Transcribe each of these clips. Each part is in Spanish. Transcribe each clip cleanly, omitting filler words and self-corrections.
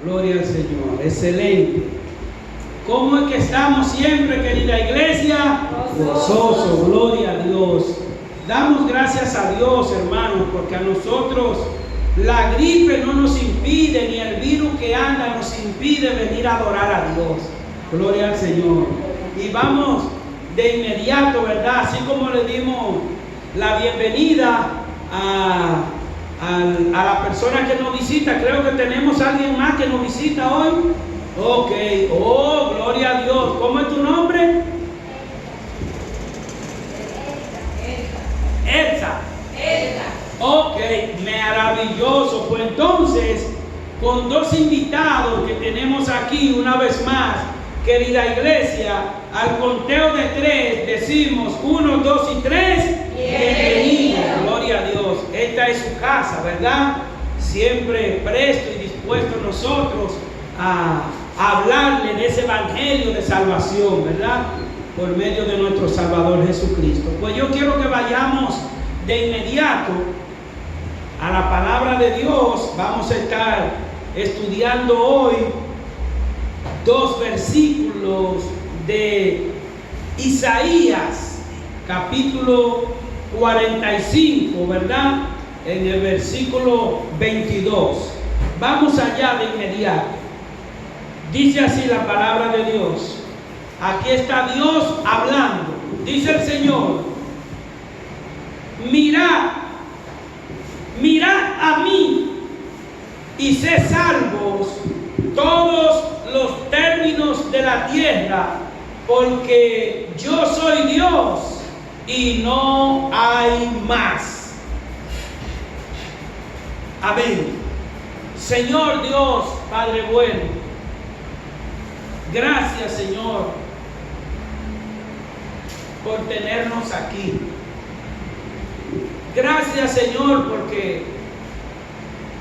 Gloria al Señor. Excelente. ¿Cómo es que estamos siempre, querida iglesia? Gozoso. Gloria a Dios. Damos gracias a Dios, hermanos, porque a nosotros la gripe no nos impide, ni el virus que anda nos impide venir a adorar a Dios. Gloria al Señor. Y vamos de inmediato, ¿verdad? Así como le dimos la bienvenida a la persona que nos visita. Creo que tenemos a alguien más que nos visita hoy. Ok. Oh, gloria a Dios. ¿Cómo es tu nombre? Elsa. Ok, maravilloso. Pues entonces, con dos invitados que tenemos aquí una vez más, querida iglesia, al conteo de 3 decimos 1, 2 y 3. Bienvenido. Gloria a Dios. Esta es su casa, ¿verdad? Siempre presto y dispuesto nosotros a hablarle de ese evangelio de salvación, ¿verdad? Por medio de nuestro Salvador Jesucristo. Pues yo quiero que vayamos de inmediato a la palabra de Dios. Vamos a estar estudiando hoy 2 versículos de Isaías, capítulo 45, ¿verdad? En el versículo 22. Vamos allá de inmediato. Dice así la palabra de Dios. Aquí está Dios hablando. Dice el Señor: mirad a mí y sed salvos todos los términos de la tierra, porque yo soy Dios y no hay más. Amén. Señor Dios, Padre bueno, gracias, Señor, por tenernos aquí. Gracias, Señor, porque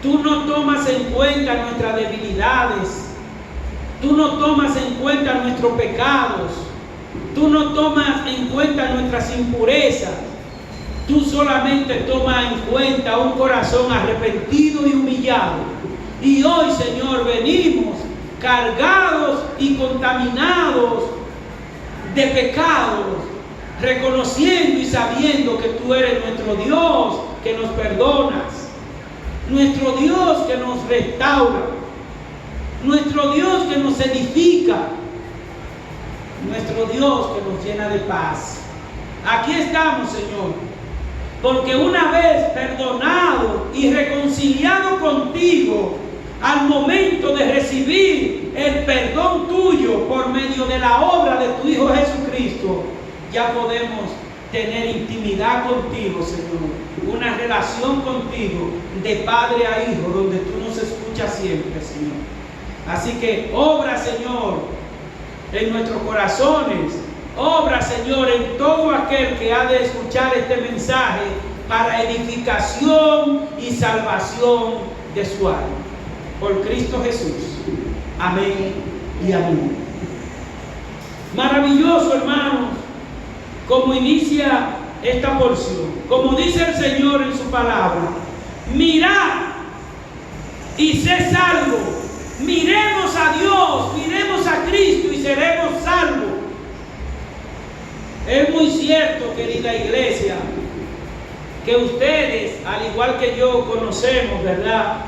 tú no tomas en cuenta nuestras debilidades. Tú no tomas en cuenta nuestros pecados. Tú no tomas en cuenta nuestras impurezas. Tú solamente tomas en cuenta un corazón arrepentido y humillado. Y hoy, Señor, venimos cargados y contaminados de pecados, reconociendo y sabiendo que tú eres nuestro Dios, que nos perdonas, nuestro Dios que nos restaura, nuestro Dios que nos edifica, nuestro Dios que nos llena de paz. Aquí estamos, Señor, porque una vez perdonado y reconciliado contigo, al momento de recibir el perdón tuyo por medio de la obra de tu Hijo Jesucristo, ya podemos tener intimidad contigo, Señor, una relación contigo de padre a hijo, donde tú nos escuchas siempre, Señor. Así que obra, Señor, en nuestros corazones, obra, Señor, en todo aquel que ha de escuchar este mensaje para edificación y salvación de su alma. Por Cristo Jesús. Amén y amén. Maravilloso, hermanos, como inicia esta porción. Como dice el Señor en su palabra: mirad y sed salvos. Miremos a Dios, miremos a Cristo y seremos salvos. Es muy cierto, querida iglesia, que ustedes, al igual que yo, conocemos, ¿verdad?,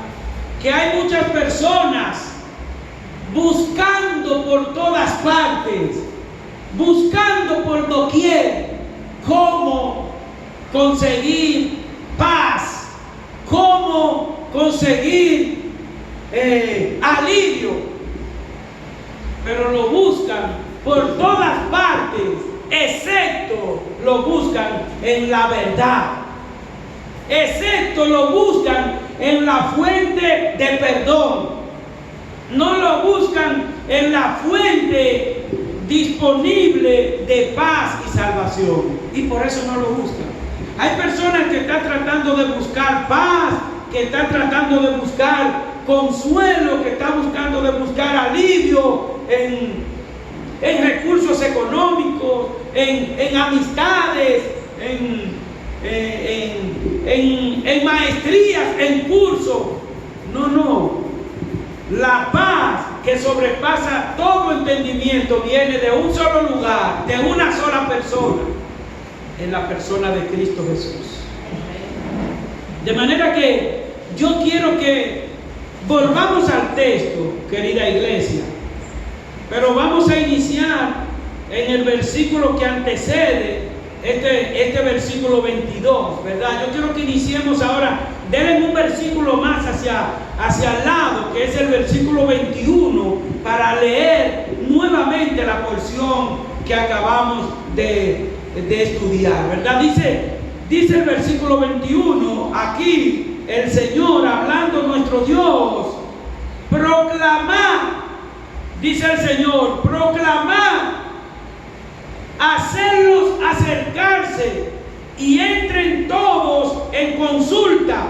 que hay muchas personas buscando por todas partes, buscando por doquier cómo conseguir paz, cómo conseguir alivio, pero lo buscan por todas partes, excepto lo buscan en la verdad, excepto lo buscan en la fuente de perdón. No lo buscan en la fuente disponible de paz y salvación, y por eso no lo buscan. Hay personas que están tratando de buscar paz, que están tratando de buscar consuelo, que están buscando de buscar alivio en recursos económicos, en amistades, en maestrías, en cursos. No. La paz que sobrepasa todo entendimiento viene de un solo lugar, de una sola persona, en la persona de Cristo Jesús. De manera que yo quiero que volvamos al texto, querida iglesia, pero vamos a iniciar en el versículo que antecede este versículo 22, ¿verdad? Yo quiero que iniciemos ahora. Denle un versículo más hacia el lado, que es el versículo 21, para leer nuevamente la porción que acabamos de estudiar, ¿verdad? Dice el versículo 21, aquí el Señor, hablando nuestro Dios, proclamad, dice el Señor, proclamad, hacerlos acercarse y entren todos en consulta.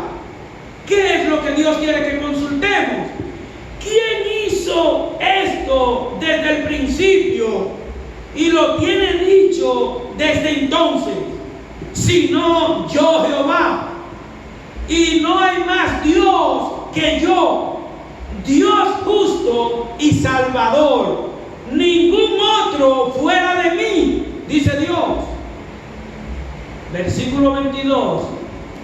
¿Qué es lo que Dios quiere que consultemos? ¿Quién hizo esto desde el principio y lo tiene dicho desde entonces? Sino yo, Jehová, y no hay más Dios que yo, Dios justo y salvador, ningún otro fuera de mí, dice Dios. Versículo 22,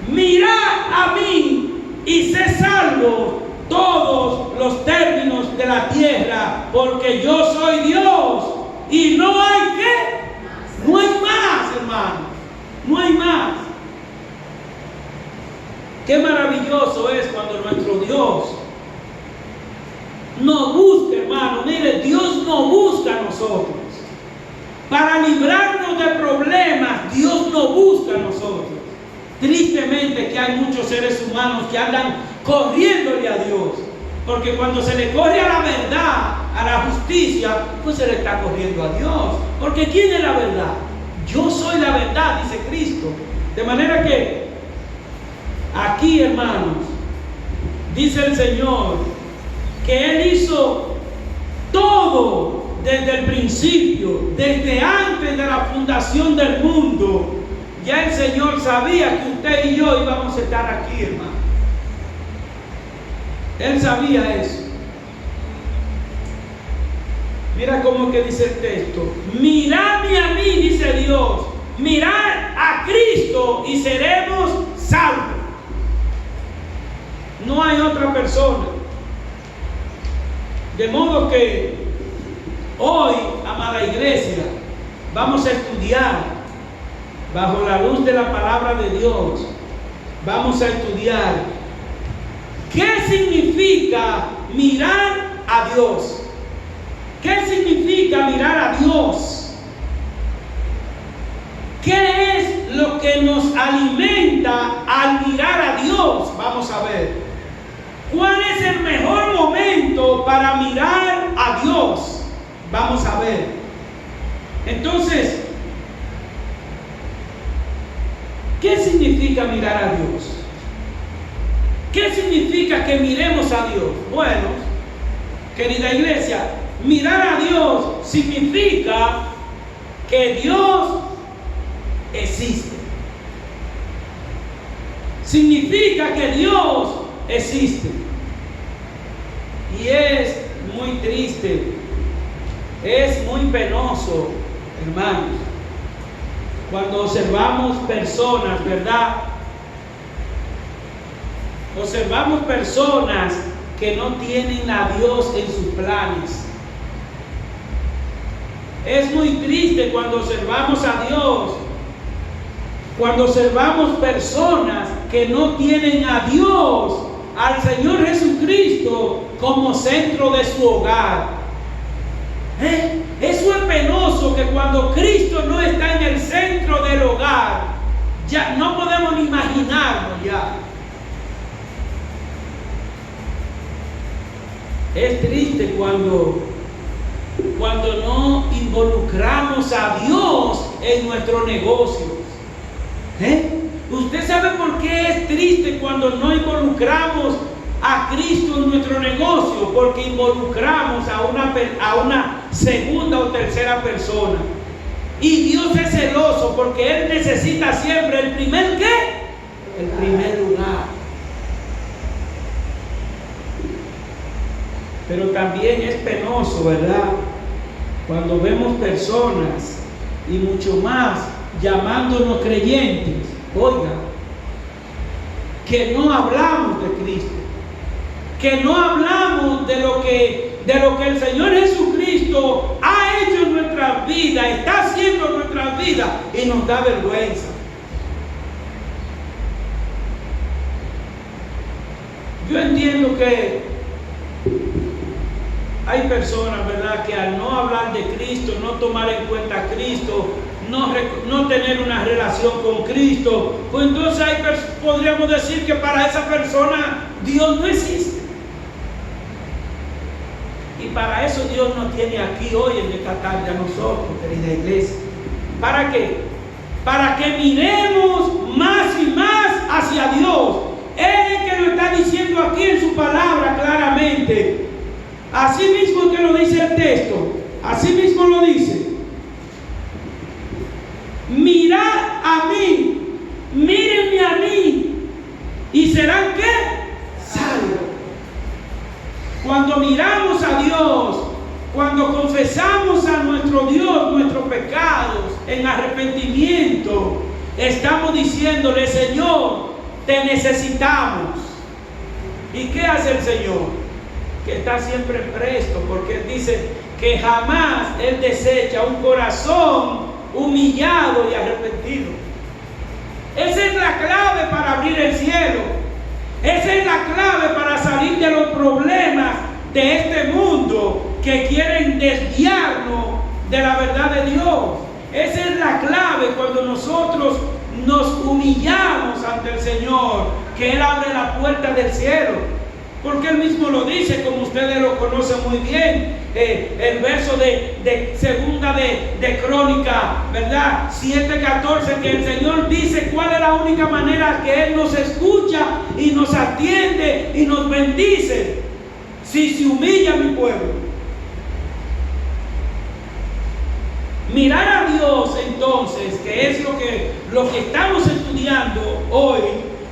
mirad a mí y sé salvo todos los términos de la tierra, porque yo soy Dios y no hay ¿qué? No hay más, hermano, no hay más. Qué maravilloso es cuando nuestro Dios nos busca, hermano. Mire, Dios nos busca a nosotros. Para librarnos de problemas, Dios nos busca a nosotros. Tristemente que hay muchos seres humanos que andan corriéndole a Dios. Porque cuando se le corre a la verdad, a la justicia, pues se le está corriendo a Dios. Porque ¿quién es la verdad? Yo soy la verdad, dice Cristo. De manera que aquí, hermanos, dice el Señor que Él hizo todo desde el principio, desde antes de la fundación del mundo. Ya el Señor sabía que usted y yo íbamos a estar aquí, hermano. Él sabía eso. Mira cómo que dice el texto. Miradme a mí, dice Dios. Mirad a Cristo y seremos salvos. No hay otra persona. De modo que hoy, amada iglesia, vamos a estudiar bajo la luz de la palabra de Dios. Vamos a estudiar qué significa mirar a Dios. ¿Qué significa mirar a Dios? ¿Qué es lo que nos alimenta al mirar a Dios? Vamos a ver. ¿Cuál es el mejor momento para mirar a Dios? Vamos a ver. Entonces, ¿qué significa mirar a Dios? ¿Qué significa que miremos a Dios? Bueno, querida iglesia, mirar a Dios significa que Dios existe. Significa que Dios existe. Y es muy triste, es muy penoso, hermanos, cuando observamos personas, ¿verdad? Observamos personas que no tienen a Dios en sus planes. Es muy triste cuando observamos a Dios, cuando observamos personas que no tienen a Dios, al Señor Jesucristo, como centro de su hogar. Eso es penoso, que cuando Cristo no está en el centro del hogar, ya no podemos ni imaginarlo ya. Es triste cuando no involucramos a Dios en nuestros negocios. ¿Usted sabe por qué es triste cuando no involucramos a Cristo en nuestro negocio? Porque involucramos a una segunda o tercera persona. Y Dios es celoso porque Él necesita siempre el primer ¿qué? El primer lugar. Pero también es penoso, ¿verdad? Cuando vemos personas, y mucho más llamándonos creyentes, oiga, que no hablamos de Cristo, que no hablamos de lo que el Señor Jesucristo ha hecho en nuestras vidas, está haciendo en nuestras vidas, y nos da vergüenza. Yo entiendo que hay personas, ¿verdad?, que al no hablar de Cristo, no tomar en cuenta a Cristo, no tener una relación con Cristo, pues entonces podríamos decir que para esa persona Dios no existe. Y para eso Dios nos tiene aquí hoy en esta tarde a nosotros, querida iglesia. ¿Para qué? Para que miremos más y más hacia Dios. Él es que lo está diciendo aquí en su palabra claramente. Así mismo que lo dice el texto, así mismo lo dice. Mirad a mí, mírenme a mí, y serán ¿qué? Salvos. Cuando miramos a Dios, cuando confesamos a nuestro Dios nuestros pecados en arrepentimiento, estamos diciéndole: Señor, te necesitamos. ¿Y qué hace el Señor? Que está siempre presto, porque Él dice que jamás Él desecha un corazón humillado y arrepentido. Esa es la clave para abrir el cielo. Esa es la clave para salir de los problemas de este mundo que quieren desviarnos de la verdad de Dios. Esa es la clave cuando nosotros nos humillamos ante el Señor, que Él abre la puerta del cielo. Porque Él mismo lo dice, como ustedes lo conocen muy bien, el verso de segunda de Crónica, ¿verdad? 7:14, que el Señor dice cuál es la única manera que Él nos escucha y nos atiende y nos bendice: si se humilla mi pueblo. Mirar a Dios, entonces, que es lo que estamos estudiando hoy.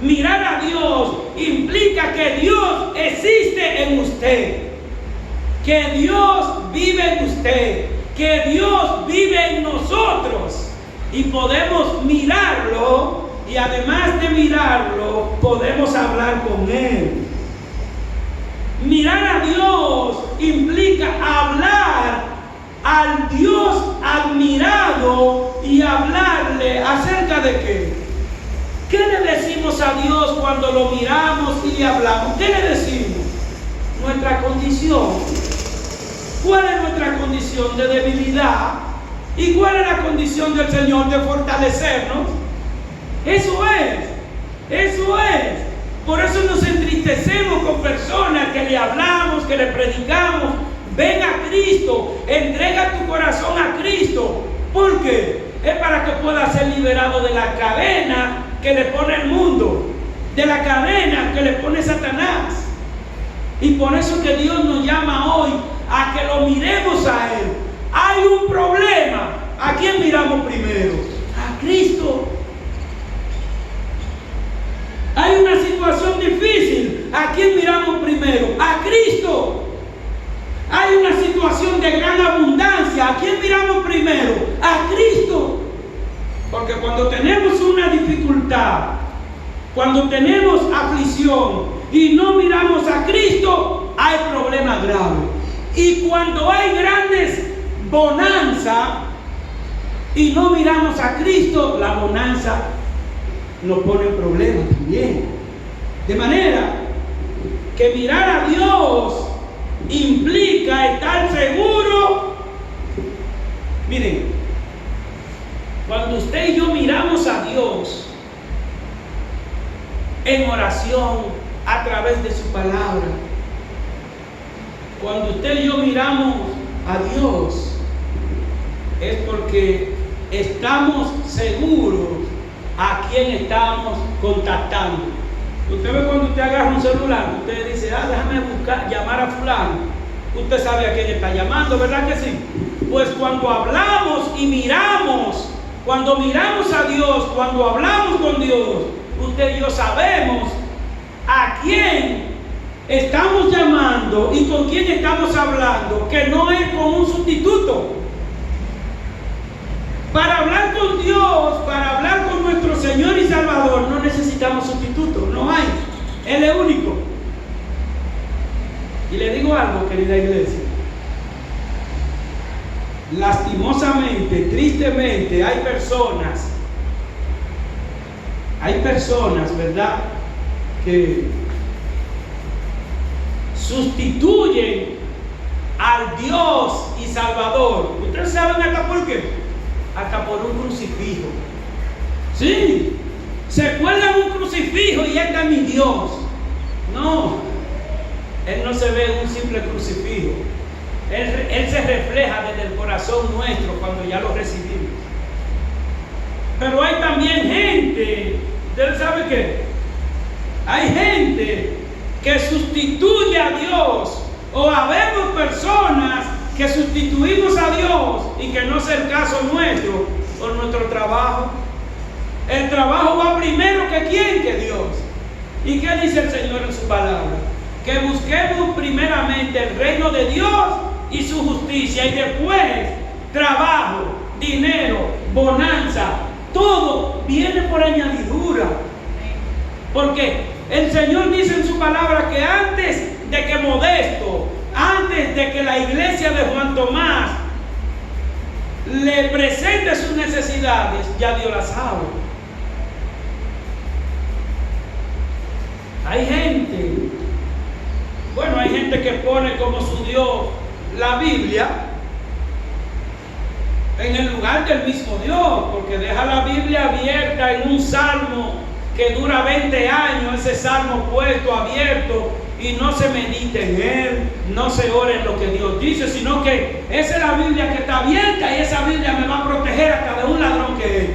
Mirar a Dios implica que Dios existe en usted, que Dios vive en usted, que Dios vive en nosotros, y podemos mirarlo, y además de mirarlo, podemos hablar con Él. Mirar a Dios implica hablar al Dios admirado y hablarle acerca de qué. ¿Qué le decimos a Dios cuando lo miramos y le hablamos? ¿Qué le decimos? Nuestra condición. ¿Cuál es nuestra condición de debilidad? ¿Y cuál es la condición del Señor de fortalecernos? Eso es. Por eso nos entristecemos con personas que le hablamos, que le predicamos. Ven a Cristo, entrega tu corazón a Cristo. ¿Por qué? Es para que pueda ser liberado de la cadena que le pone el mundo, de la cadena que le pone Satanás. Y por eso que Dios nos llama hoy a que lo miremos a Él. Hay un problema. ¿A quién miramos primero? A Cristo. Hay una situación difícil. ¿A quién miramos primero? A Cristo. Hay una situación de gran abundancia. ¿A quién miramos primero? A Cristo. Porque cuando tenemos una dificultad, cuando tenemos aflicción y no miramos a Cristo, hay problemas graves. Y cuando hay grandes bonanza y no miramos a Cristo, la bonanza nos pone problemas también. De manera que mirar a Dios implica estar seguro. Miren, cuando usted y yo miramos a Dios en oración a través de su palabra, cuando usted y yo miramos a Dios, es porque estamos seguros a quién estamos contactando. Usted ve cuando usted agarra un celular, usted dice: déjame llamar a fulano. Usted sabe a quién está llamando, ¿verdad que sí? Pues cuando hablamos y miramos, cuando miramos a Dios, cuando hablamos con Dios, usted y yo sabemos a quién estamos llamando y con quién estamos hablando, que no es con un sustituto. Para hablar con Dios, para hablar con nuestro Señor y Salvador, no necesitamos sustituto, no hay. Él es único. Y le digo algo, querida iglesia. Lastimosamente, tristemente, hay personas, ¿verdad?, que sustituyen al Dios y Salvador. ¿Ustedes saben hasta por qué? Hasta por un crucifijo. Sí, se cuelgan un crucifijo y este es mi Dios. No, Él no se ve en un simple crucifijo. Él se refleja desde el corazón nuestro cuando ya lo recibimos. Pero hay también gente, ¿usted sabe qué? Hay gente que sustituye a Dios, o habemos personas que sustituimos a Dios y que no es el caso nuestro por nuestro trabajo. El trabajo va primero que quién, que Dios. ¿Y qué dice el Señor en su palabra? Que busquemos primeramente el reino de Dios y su justicia, y después trabajo, dinero, bonanza, todo viene por añadidura. Porque el Señor dice en su palabra que antes de que Modesto, antes de que la iglesia de Juan Tomás le presente sus necesidades, ya Dios las sabe. Hay gente que pone como su Dios la Biblia en el lugar del mismo Dios, porque deja la Biblia abierta en un salmo que dura 20 años, ese salmo puesto, abierto, y no se medita en él, no se ora en lo que Dios dice, sino que esa es la Biblia que está abierta y esa Biblia me va a proteger hasta de un ladrón que es.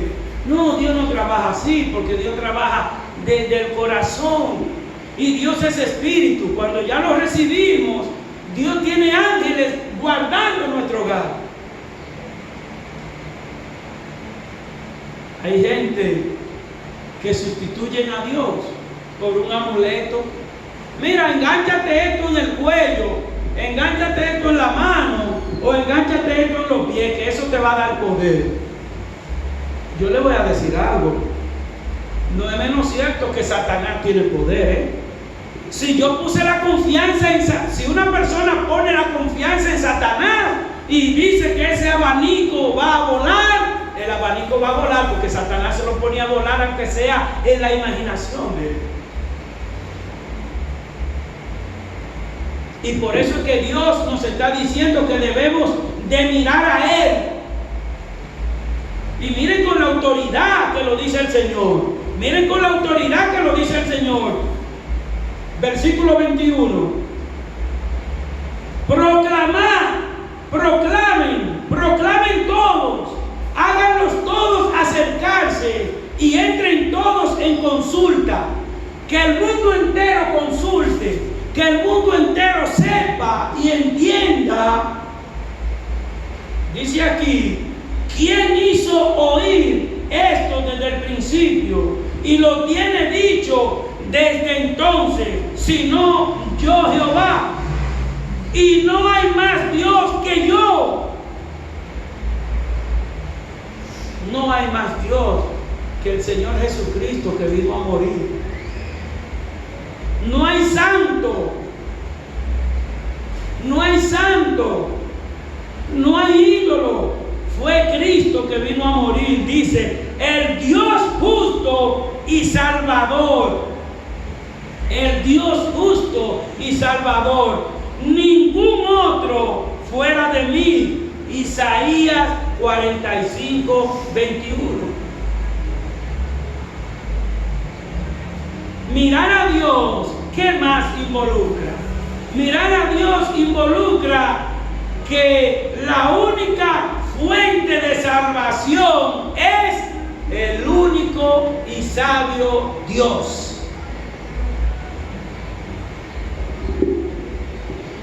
No, Dios no trabaja así, porque Dios trabaja desde el corazón. Y Dios es espíritu. Cuando ya lo recibimos, Dios tiene ángeles guardando nuestro hogar. Hay gente que sustituyen a Dios por un amuleto. Mira, engánchate esto en el cuello, engánchate esto en la mano, o engánchate esto en los pies, que eso te va a dar poder. Yo le voy a decir algo. No es menos cierto que Satanás tiene poder, Si yo puse la confianza si una persona pone la confianza en Satanás y dice que ese abanico va a volar, el abanico va a volar, porque Satanás se lo ponía a volar aunque sea en la imaginación de él. Y por eso es que Dios nos está diciendo que debemos de mirar a Él. Y miren con la autoridad que lo dice el Señor. Miren con la autoridad que lo dice el Señor. Versículo 21. Proclamen todos, háganlos todos acercarse y entren todos en consulta. Que el mundo entero consulte, que el mundo entero sepa y entienda. Dice aquí, ¿quién hizo oír esto desde el principio y lo tiene dicho desde entonces, sino yo Jehová? Y no hay más Dios que yo. No hay más Dios que el Señor Jesucristo, que vino a morir. No hay santo. No hay santo. No hay ídolo. Fue Cristo que vino a morir. Dice, el Dios justo y salvador. El Dios justo y salvador. Ningún otro fuera de mí. Isaías 45, 21. Mirar a Dios, ¿qué más involucra? Mirar a Dios involucra que la única fuente de salvación es el único y sabio Dios.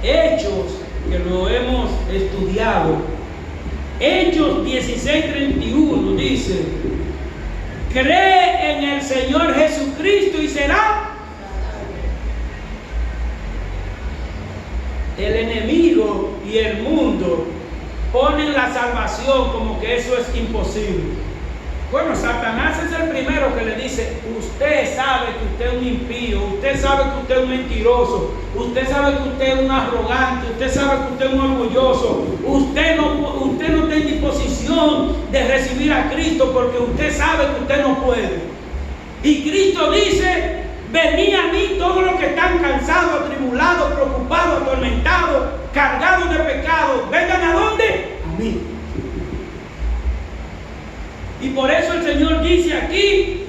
Hechos, que lo hemos estudiado, Hechos 16:31 dice, cree en el Señor Jesucristo y será. el enemigo y el mundo ponen la salvación como que eso es imposible. Bueno, Satanás es el primero que le dice: usted sabe que usted es un impío, usted sabe que usted es un mentiroso, usted sabe que usted es un arrogante, usted sabe que usted es un orgulloso, usted no está en disposición de recibir a Cristo porque usted sabe que usted no puede. Y Cristo dice: venid a mí todos los que están cansados, atribulados, preocupados, atormentados, cargados de pecado. ¿Vengan a dónde? A mí. Y por eso el Señor dice aquí,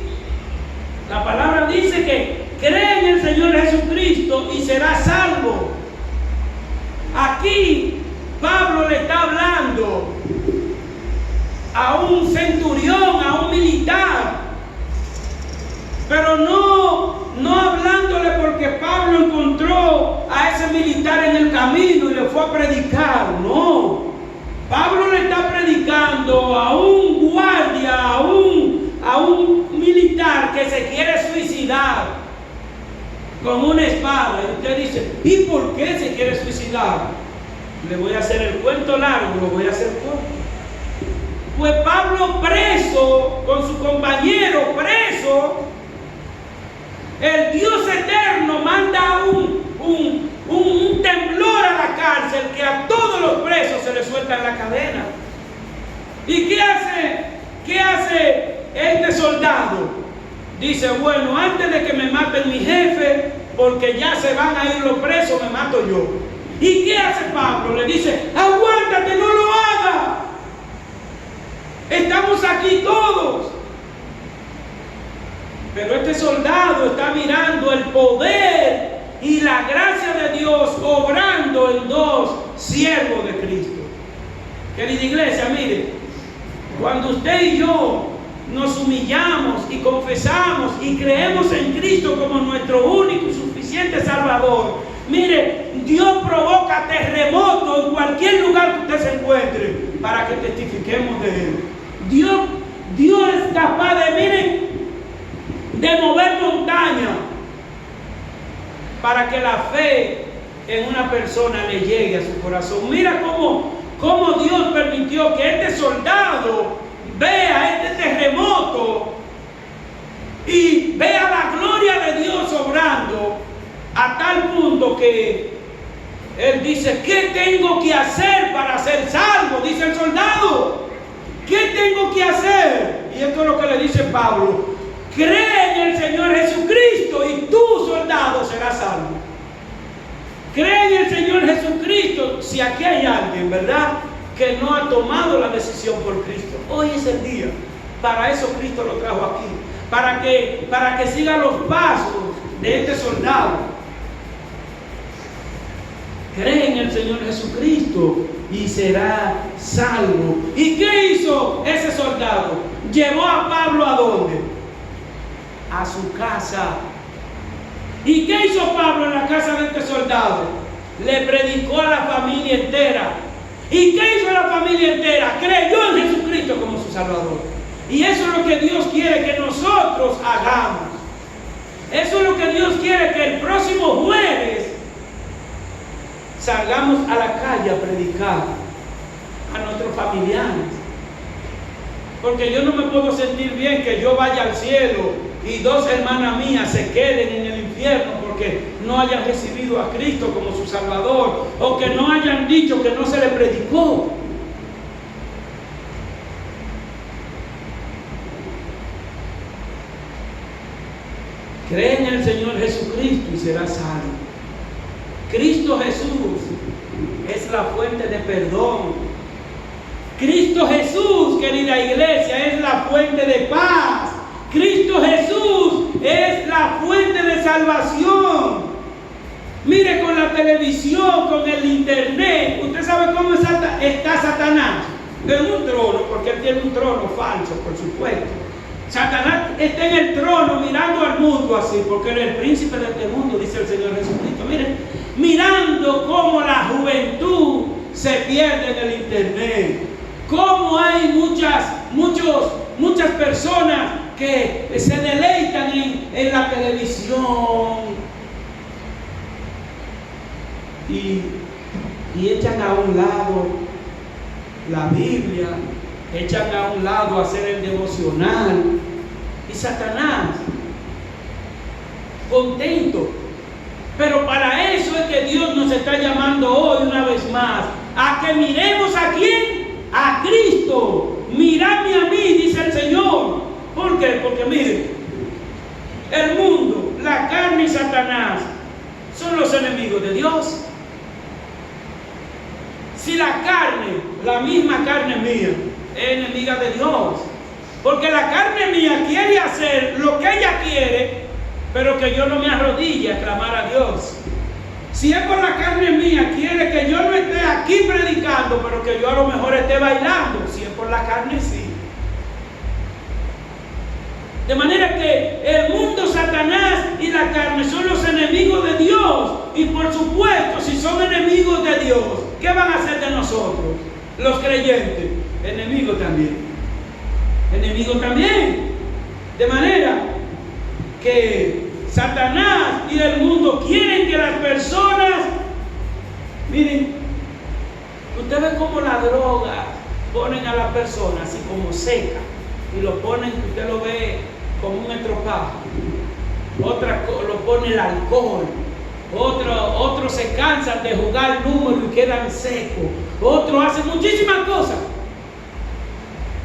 la palabra dice que cree en el Señor Jesucristo y será salvo. Aquí Pablo le está hablando a un centurión, a un militar, pero no hablándole porque Pablo encontró a ese militar en el camino y le fue a predicar. No, Pablo le está predicando a un guardia, a un militar que se quiere suicidar con una espada. Y usted dice: ¿y por qué se quiere suicidar? Le voy a hacer el cuento largo, lo voy a hacer corto. Pues Pablo preso, con su compañero preso, el Dios eterno manda un temblor a la cárcel que a todos los presos se les suelta la cadena. ¿Y qué hace este soldado? Dice: bueno, antes de que me maten mi jefe, porque ya se van a ir los presos, me mato yo. ¿Y qué hace Pablo? Le dice: aguántate, no lo hagas. Estamos aquí todos. Pero este soldado está mirando el poder y la gracia de Dios obrando en dos siervos de Cristo. Querida iglesia, mire, cuando usted y yo nos humillamos y confesamos y creemos en Cristo como nuestro único y suficiente Salvador, mire, Dios provoca terremotos en cualquier lugar que usted se encuentre para que testifiquemos de Él. Dios es capaz de, miren, de mover montañas para que la fe en una persona le llegue a su corazón. Mira cómo Dios permitió que este soldado vea este terremoto y vea la gloria de Dios obrando a tal punto que él dice: ¿qué tengo que hacer para ser salvo? Dice el soldado: ¿qué tengo que hacer? Y esto es lo que le dice Pablo: cree en el Señor Jesucristo y tú, soldado, serás salvo. Cree en el Señor Jesucristo. Si aquí hay alguien, ¿verdad?, que no ha tomado la decisión por Cristo, hoy es el día. Para eso Cristo lo trajo aquí, para que siga los pasos de este soldado. Cree en el Señor Jesucristo y será salvo. ¿Y qué hizo ese soldado? Llevó a Pablo ¿a dónde? A su casa. ¿Y qué hizo Pablo en la casa de este soldado? Le predicó a la familia entera. ¿Y qué hizo la familia entera? Creyó en Jesucristo como su Salvador. Y eso es lo que Dios quiere que nosotros hagamos. Eso es lo que Dios quiere, que el próximo jueves salgamos a la calle a predicar a nuestros familiares. Porque yo no me puedo sentir bien que yo vaya al cielo y dos hermanas mías se queden en el infierno porque no hayan recibido a Cristo como su Salvador, o que no hayan dicho que no se le predicó. Cree en el Señor Jesucristo y serás salvo. Cristo Jesús es la fuente de perdón. Cristo Jesús, querida iglesia, es la fuente de paz. Cristo Jesús es la fuente de salvación. Mire, con la televisión, con el internet, usted sabe cómo está Satanás. En un trono, porque él tiene un trono falso, por supuesto. Satanás está en el trono mirando al mundo así, porque él es el príncipe de este mundo, dice el Señor Jesucristo. Miren, mirando cómo la juventud se pierde en el internet, cómo hay muchas personas que se deleitan en la televisión. Y y echan a un lado la Biblia, echan a un lado hacer el devocional. Y Satanás, contento. Pero para eso es que Dios nos está llamando hoy una vez más, a que miremos ¿a quién? A Cristo. Miradme a mí, dice el Señor. ¿Por qué? Porque mire, el mundo, la carne y Satanás son los enemigos de Dios. Si la carne, la misma carne mía, es enemiga de Dios, porque la carne mía quiere hacer lo que ella quiere, pero que yo no me arrodille a clamar a Dios. Si es por la carne mía, quiere que yo no esté aquí predicando, pero que yo a lo mejor esté bailando. Si es por la carne, sí. De manera que el mundo, Satanás y la carne son los enemigos de Dios. Y por supuesto, si son enemigos de Dios, ¿qué van a hacer de nosotros? Los creyentes, enemigos también. Enemigos también. De manera que Satanás y el mundo quieren que las personas, miren, usted ve cómo la droga ponen a la persona así como seca, y lo ponen, usted lo ve como un estropajo. Otra lo pone el alcohol. Otros se cansan de jugar números y quedan secos. Otros hacen muchísimas cosas.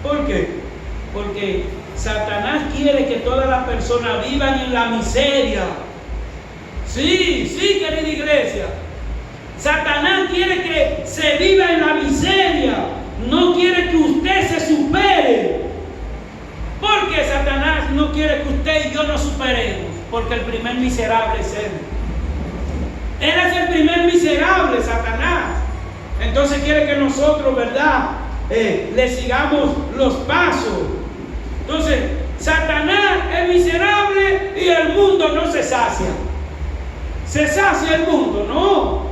¿Por qué? Porque Satanás quiere que todas las personas vivan en la miseria. Sí, querida iglesia. Satanás quiere que se viva en la miseria. No quiere que usted se supere. Porque Satanás no quiere que usted y yo nos superemos. Porque el primer miserable es él. Él es el primer miserable, Satanás. Entonces quiere que nosotros, ¿verdad? Le sigamos los pasos. Entonces, Satanás es miserable y el mundo no se sacia. ¿Se sacia el mundo? No.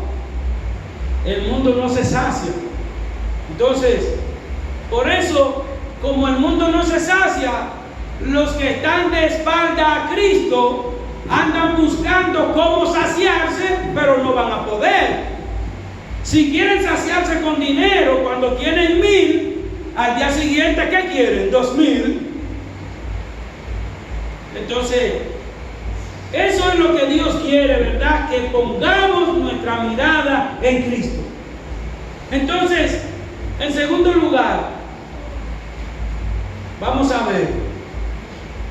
El mundo no se sacia. Entonces, por eso, como el mundo no se sacia, los que están de espalda a Cristo andan buscando cómo saciarse, pero no van a poder. Si quieren saciarse con dinero, cuando tienen 1,000, al día siguiente, ¿qué quieren? 2,000. Entonces, eso es lo que Dios quiere, ¿verdad? Que pongamos nuestra mirada en Cristo. Entonces, en segundo lugar, vamos a ver,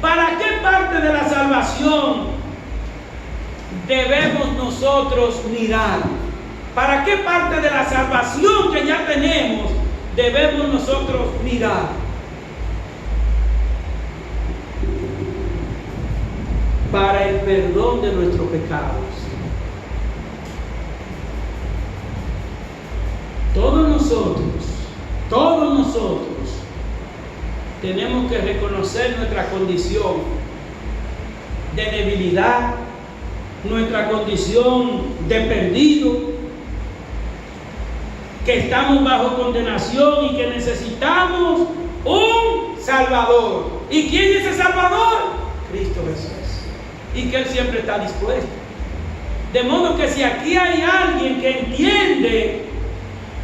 ¿para qué parte de la salvación debemos nosotros mirar? ¿Para qué parte de la salvación que ya tenemos debemos nosotros mirar? Para el perdón de nuestros pecados. Todos nosotros tenemos que reconocer nuestra condición de debilidad, nuestra condición de perdido, que estamos bajo condenación y que necesitamos un Salvador. ¿Y quién es ese Salvador? Cristo Jesús. Y que Él siempre está dispuesto. De modo que si aquí hay alguien que entiende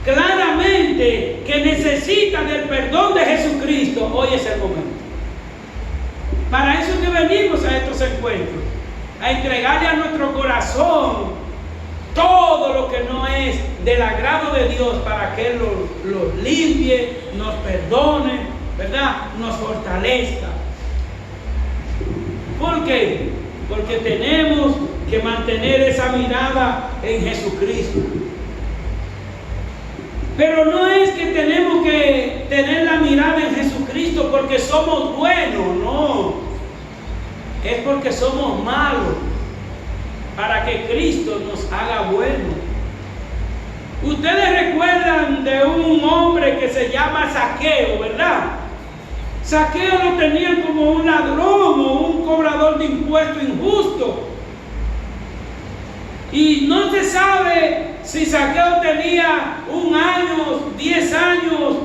claramente que necesita del perdón de Jesucristo, hoy es el momento. Para eso es que venimos a estos encuentros, a entregarle a nuestro corazón todo lo que no es del agrado de Dios, para que Él lo limpie, nos perdone, ¿verdad? Nos fortalezca. ¿Por qué? Porque tenemos que mantener esa mirada en Jesucristo. Pero no es que tenemos que tener la mirada en Jesucristo porque somos buenos, no. Es porque somos malos, para que Cristo nos haga buenos. Ustedes recuerdan de un hombre que se llama Zaqueo, ¿verdad? Zaqueo lo tenían como un ladrón o un cobrador de impuestos injusto. Y no se sabe si Zaqueo tenía 1 año, 10 años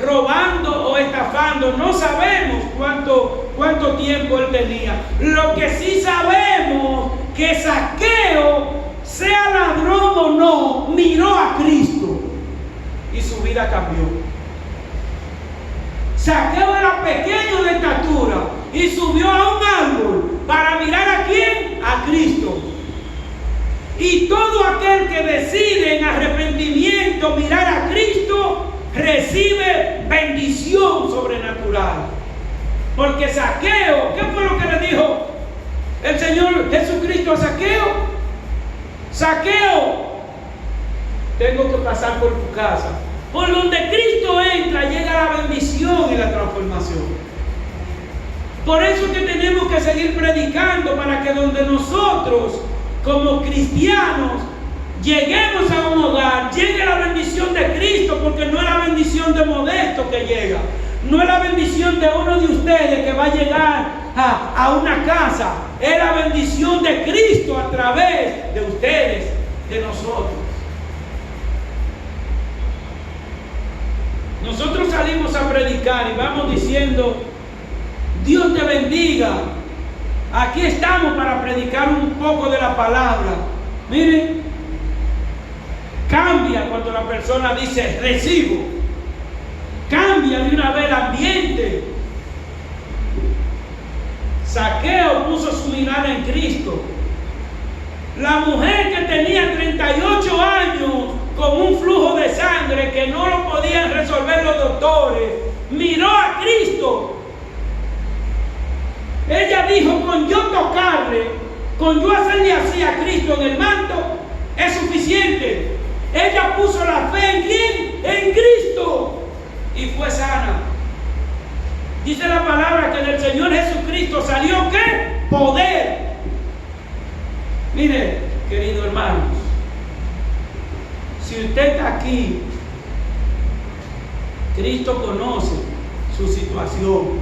robando o estafando. No sabemos cuánto tiempo él tenía. Lo que sí sabemos, que Zaqueo sea ladrón o no, miró a Cristo y su vida cambió. Zaqueo era pequeño de estatura y subió a un árbol para mirar ¿a quién? A Cristo. Y todo aquel que decide en arrepentimiento mirar a Cristo recibe bendición sobrenatural. Porque Zaqueo, ¿qué fue lo que le dijo el Señor Jesucristo a Zaqueo? Zaqueo, tengo que pasar por tu casa. Por donde Cristo entra, llega la bendición y la transformación. Por eso es que tenemos que seguir predicando, para que donde nosotros, como cristianos, lleguemos a un hogar, llegue la bendición de Cristo, porque no es la bendición de Modesto que llega, no es la bendición de uno de ustedes que va a llegar a una casa, es la bendición de Cristo a través de ustedes, de nosotros. Nosotros salimos a predicar y vamos diciendo: Dios te bendiga. Aquí estamos para predicar un poco de la palabra. Miren, cambia cuando la persona dice recibo. Cambia de una vez el ambiente. Zaqueo puso su mirada en Cristo. La mujer que tenía 38 años con un flujo de sangre que no lo podían resolver los doctores, miró a Cristo. Ella dijo: con yo tocarle, con yo hacerle así a Cristo en el manto, es suficiente. Ella puso la fe ¿en quién? En Cristo. Y fue sana. Dice la palabra que del Señor Jesucristo salió ¿qué? Poder. Mire, queridos hermanos, si usted está aquí, Cristo conoce su situación,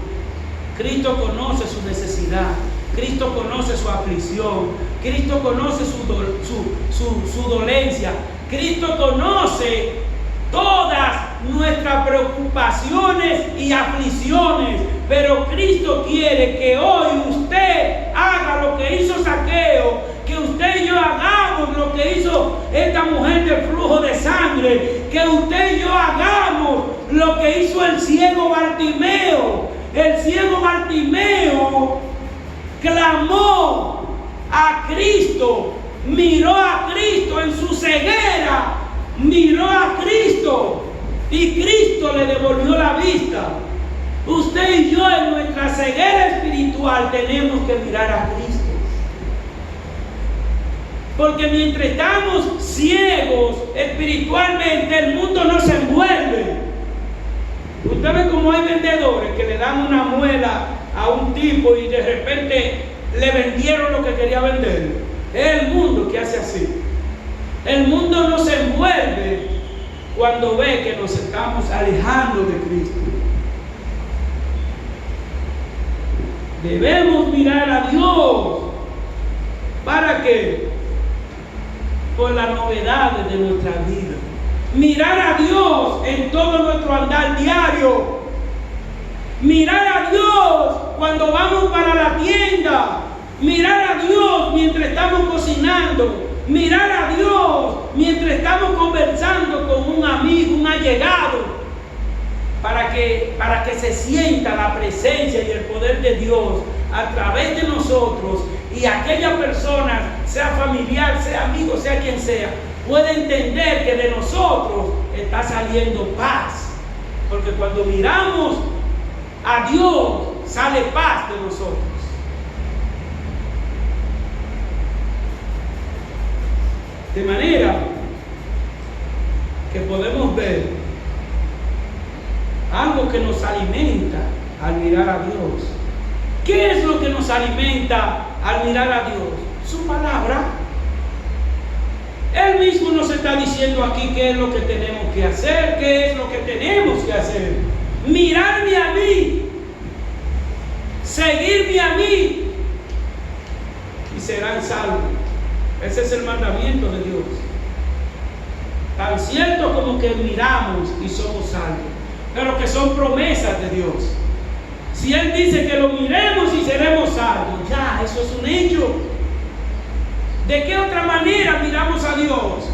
Cristo conoce su necesidad, Cristo conoce su aflicción, Cristo conoce su dolencia, Cristo conoce todas nuestras preocupaciones y aflicciones, pero Cristo quiere que hoy usted haga lo que hizo Zaqueo, que usted y yo hagamos lo que hizo esta mujer del flujo de sangre, que usted y yo hagamos lo que hizo el ciego Bartimeo. El ciego Bartimeo clamó a Cristo, miró a Cristo en su ceguera, miró a Cristo y Cristo le devolvió la vista. Usted y yo en nuestra ceguera espiritual tenemos que mirar a Cristo. Porque mientras estamos ciegos espiritualmente, el mundo nos envuelve. Usted ve cómo hay vendedores que le dan una muela a un tipo y de repente le vendieron lo que quería vender. Es el mundo que hace así. El mundo nos envuelve cuando ve que nos estamos alejando de Cristo. Debemos mirar a Dios. ¿Para qué? Por las novedades de nuestra vida. Mirar a Dios en todo nuestro andar diario. Mirar a Dios cuando vamos para la tienda. Mirar a Dios mientras estamos cocinando. Mirar a Dios mientras estamos conversando con un amigo, un allegado. Para que se sienta la presencia y el poder de Dios a través de nosotros, y aquella persona, sea familiar, sea amigo, sea quien sea, puede entender que de nosotros está saliendo paz. Porque cuando miramos a Dios, sale paz de nosotros. De manera que podemos ver algo que nos alimenta al mirar a Dios. ¿Qué es lo que nos alimenta al mirar a Dios? Su palabra. Él mismo nos está diciendo aquí qué es lo que tenemos que hacer, qué es lo que tenemos que hacer. Mirarme a mí, seguirme a mí, y serán salvos. Ese es el mandamiento de Dios. Tan cierto como que miramos y somos salvos, pero que son promesas de Dios. Si Él dice que lo miremos y seremos salvos, ya, eso es un hecho. ¿De qué otra manera miramos a Dios?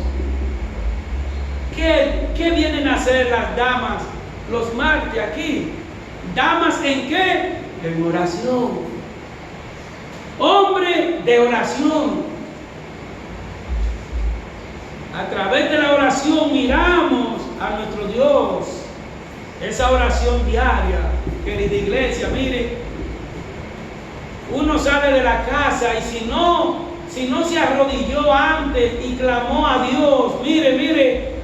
¿Qué vienen a hacer las damas los martes aquí? ¿Damas en qué? En oración. Hombre de oración. A través de la oración miramos a nuestro Dios. Esa oración diaria, querida iglesia, mire, uno sale de la casa y si no se arrodilló antes y clamó a Dios, mire,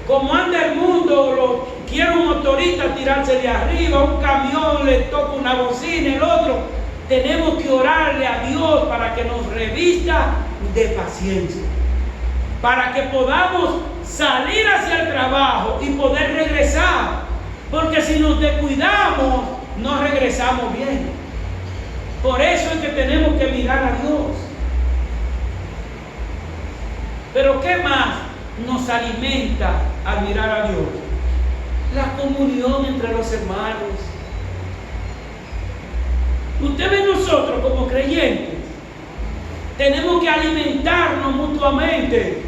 como anda el mundo, quiere un motorista tirarse de arriba, un camión le toca una bocina, el otro. Tenemos que orarle a Dios para que nos revista de paciencia, para que podamos salir hacia el trabajo y poder regresar, porque si nos descuidamos, no regresamos bien. Por eso es que tenemos que mirar a Dios. Pero ¿qué más nos alimenta al mirar a Dios? La comunión entre los hermanos. Usted ve, nosotros como creyentes tenemos que alimentarnos mutuamente.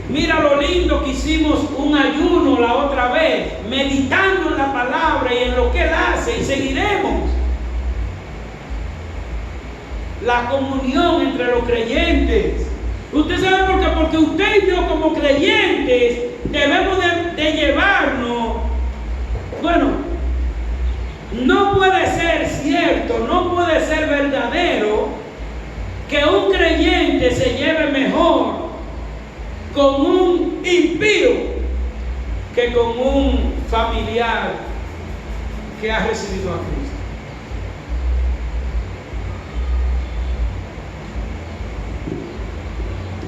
Mira lo lindo que hicimos un ayuno la otra vez, meditando en la palabra y en lo que Él hace, y seguiremos. La comunión entre los creyentes. ¿Usted sabe por qué? Porque usted y yo como creyentes debemos de llevarnos. Bueno, no puede ser cierto, no puede ser verdadero que un creyente se lleve mejor con un impío que con un familiar que ha recibido a Cristo.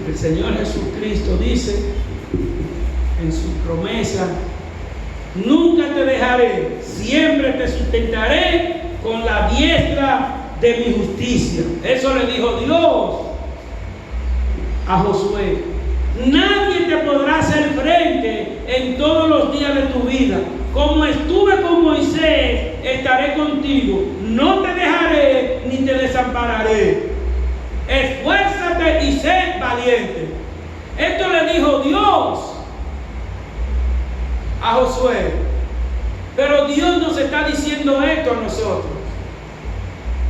El Señor Jesucristo dice en su promesa: nunca te dejaré, siempre te sustentaré con la diestra de mi justicia. Eso le dijo Dios a Josué. Nadie te podrá hacer frente en todos los días de tu vida. Como estuve con Moisés, estaré contigo. No te dejaré ni te desampararé. Esfuérzate y sé valiente. Esto le dijo Dios a Josué. Pero Dios nos está diciendo esto a nosotros.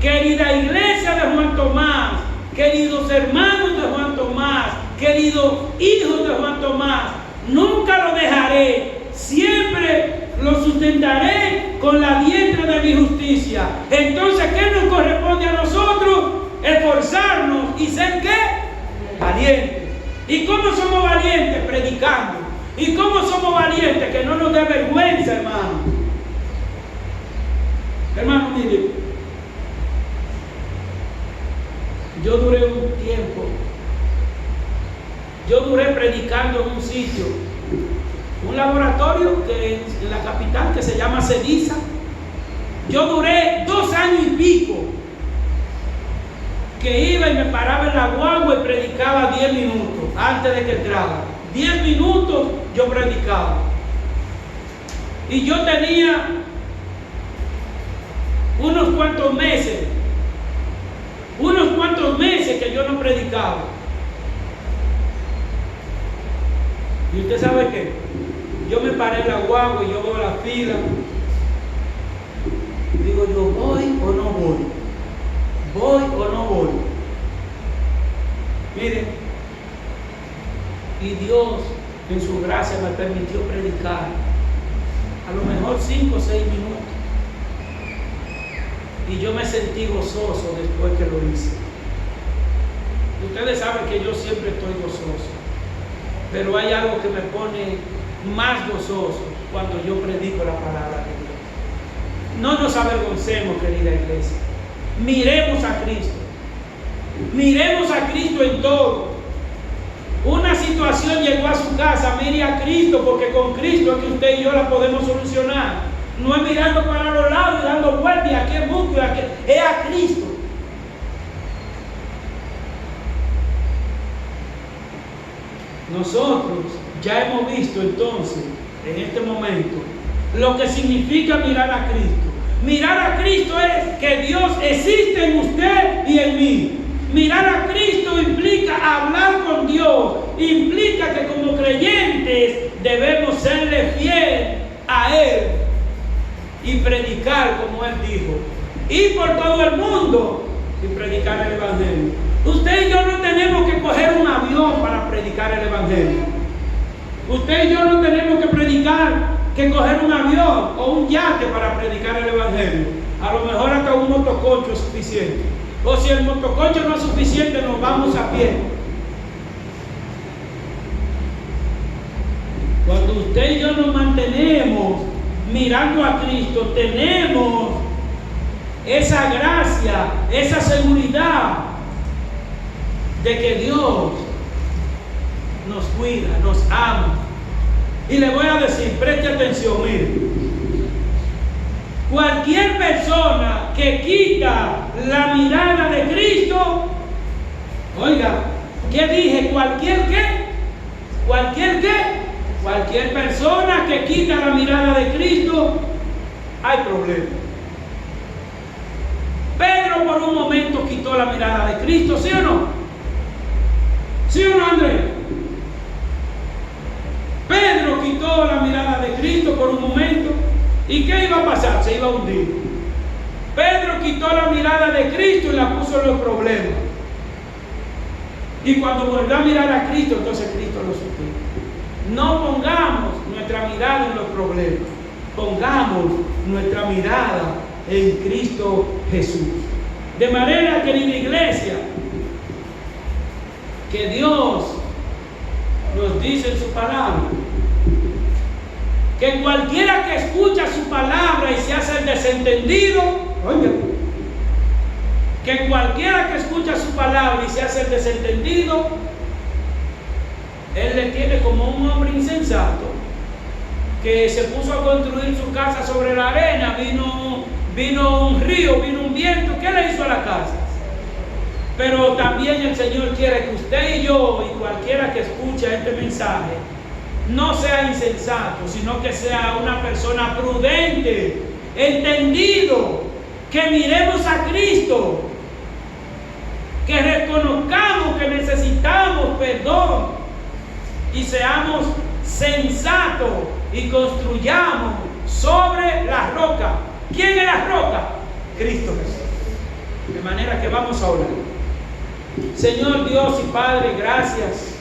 Querida iglesia de Juan Tomás, queridos hermanos de Juan Tomás, queridos hijos de Juan Tomás, nunca lo dejaré, siempre lo sustentaré con la diestra de mi justicia. Entonces, ¿qué nos corresponde a nosotros? Esforzarnos y ser ¿qué? Valientes. ¿Y cómo somos valientes? Predicando. ¿Y cómo somos valientes? Que no nos dé vergüenza, hermano. Hermano, mire, yo duré un tiempo, predicando en un sitio, un laboratorio que en la capital que se llama Ceniza. Yo duré 2 años y pico, que iba y me paraba en la guagua y predicaba 10 minutos antes de que entrara. 10 minutos yo predicaba. Y yo tenía unos cuantos meses que yo no predicaba. ¿Y usted sabe qué? Yo me paré en la guagua y yo veo la fila. Digo yo, ¿voy o no voy? ¿Voy o no voy? Miren, y Dios en su gracia me permitió predicar a lo mejor 5 o 6 minutos. Y yo me sentí gozoso después que lo hice. Ustedes saben que yo siempre estoy gozoso, pero hay algo que me pone más gozoso cuando yo predico la palabra de Dios. No nos avergoncemos, querida iglesia. Miremos a Cristo. Miremos a Cristo en todo. Una situación llegó a su casa, mire a Cristo, porque con Cristo es que usted y yo la podemos solucionar. No es mirando para los lados y dando vueltas, y aquí es mucho, es a Cristo. Nosotros ya hemos visto entonces, en este momento, lo que significa mirar a Cristo. Mirar a Cristo es que Dios existe en usted y en mí. Mirar a Cristo implica hablar con Dios, implica que como creyentes debemos serle fiel a Él y predicar como Él dijo. Ir por todo el mundo y predicar el Evangelio. Usted y yo no tenemos que coger un avión para predicar el Evangelio. Usted y yo no tenemos que coger un avión o un yate para predicar el Evangelio. A lo mejor hasta un motoconcho es suficiente. O si el motoconcho no es suficiente, nos vamos a pie. Cuando usted y yo nos mantenemos mirando a Cristo, tenemos esa gracia, esa seguridad de que Dios nos cuida, nos ama. Y le voy a decir, preste atención, mire. Cualquier persona que quita la mirada de Cristo, oiga, ¿qué dije? ¿Cualquier qué? ¿Cualquier qué? Cualquier persona que quita la mirada de Cristo, hay problema. Pedro por un momento quitó la mirada de Cristo, ¿sí o no? ¿Sí o no, Andrés? Pedro quitó la mirada de Cristo por un momento. ¿Y qué iba a pasar? Se iba a hundir. Pedro quitó la mirada de Cristo y la puso en los problemas. Y cuando volvió a mirar a Cristo, entonces Cristo lo suplió. No pongamos nuestra mirada en los problemas. Pongamos nuestra mirada en Cristo Jesús. De manera, querida iglesia, que Dios nos dice en su palabra que cualquiera que escucha su palabra y se hace el desentendido, oiga, que cualquiera que escucha su palabra y se hace el desentendido, Él le tiene como un hombre insensato que se puso a construir su casa sobre la arena. Vino un río, vino un viento. ¿Qué le hizo a la casa? Pero también el Señor quiere que usted y yo y cualquiera que escuche este mensaje no sea insensato, sino que sea una persona prudente, entendido, que miremos a Cristo, que reconozcamos que necesitamos perdón y seamos sensatos y construyamos sobre la roca. ¿Quién es la roca? Cristo Jesús. De manera que vamos a orar. Señor Dios y Padre, gracias.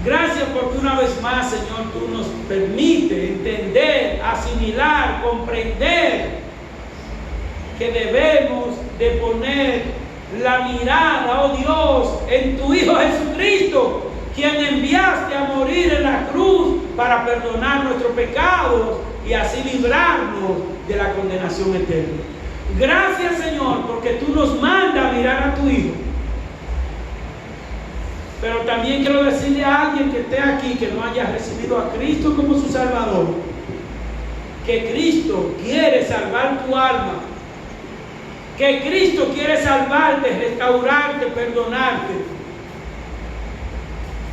Gracias porque una vez más, Señor, tú nos permites entender, asimilar, comprender que debemos de poner la mirada, oh Dios, en tu Hijo Jesucristo, quien enviaste a morir en la cruz para perdonar nuestros pecados y así librarnos de la condenación eterna. Gracias, Señor, porque tú nos mandas a mirar a tu Hijo. Pero también quiero decirle a alguien que esté aquí que no haya recibido a Cristo como su Salvador, que Cristo quiere salvar tu alma, que Cristo quiere salvarte, restaurarte, perdonarte.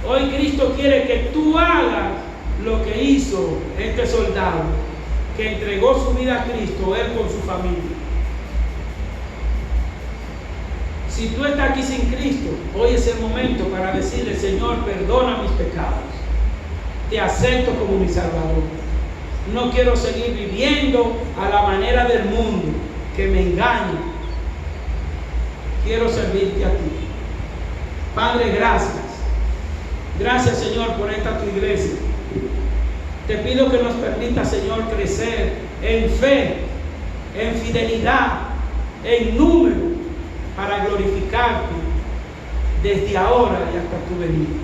Hoy Cristo quiere que tú hagas lo que hizo este soldado, que entregó su vida a Cristo, él con su familia. Si tú estás aquí sin Cristo, hoy es el momento para decirle: Señor, perdona mis pecados. Te acepto como mi Salvador. No quiero seguir viviendo a la manera del mundo que me engaña. Quiero servirte a ti. Padre, gracias. Gracias, Señor, por esta tu iglesia. Te pido que nos permita, Señor, crecer en fe, en fidelidad, en número, para glorificarte desde ahora y hasta tu venida.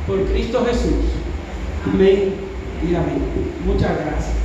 Por Cristo Jesús. Amén y amén. Muchas gracias.